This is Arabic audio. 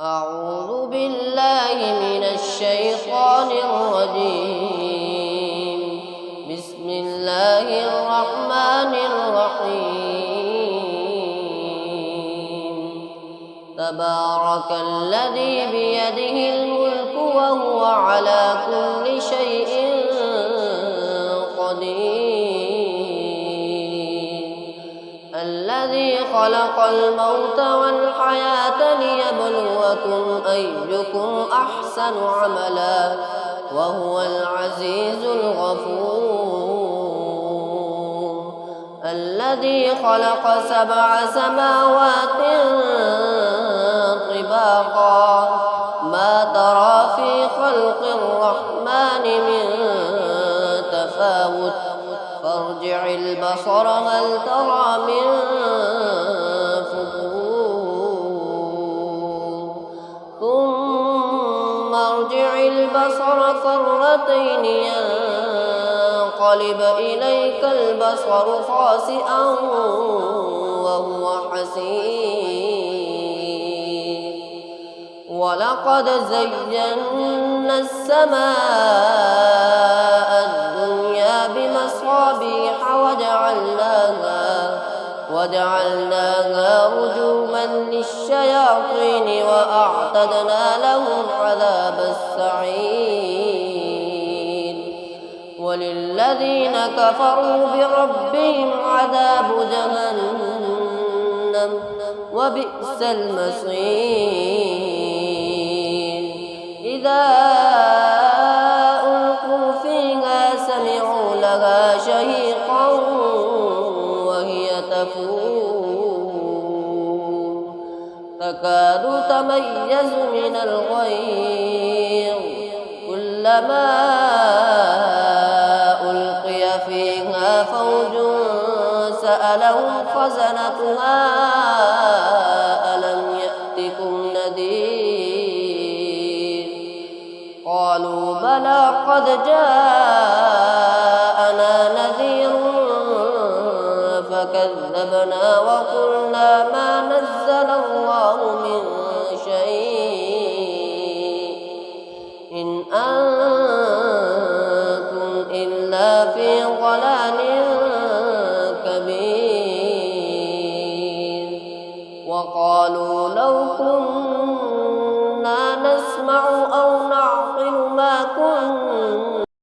أعوذ بالله من الشيطان الرجيم. بسم الله الرحمن الرحيم. تبارك الذي بيده الملك وهو على كل شيء قدير. الذي خلق الموت والحياة ليبلوكم أيكم أحسن عملا وهو العزيز الغفور. الذي خلق 7 سماوات طباقا ما ترى في خلق الرحمن من تفاوت فارجع البصر هل ترى من فطور ثم ارجع البصر كرتين ينقلب إليك البصر خاسئا وهو حسير. ولقد زينا السماء الدنيا بمصابيح وجعلناها رجوما للشياطين وأعتدنا لهم عذاب السعير. وللذين كفروا بربهم عذاب جهنم وبئس المصير. إذا ألقوا فيها سمعوا لها شهيقا وهي تفور تكاد تميز من الغيظ كلما ألقي فيها فوج سألهم خزنتها ألم يأتكم نذير قالوا بلى قد جاءنا نذير فكذبنا وقلنا ما نزل الله من شيء إن أنتم إلا في ضلال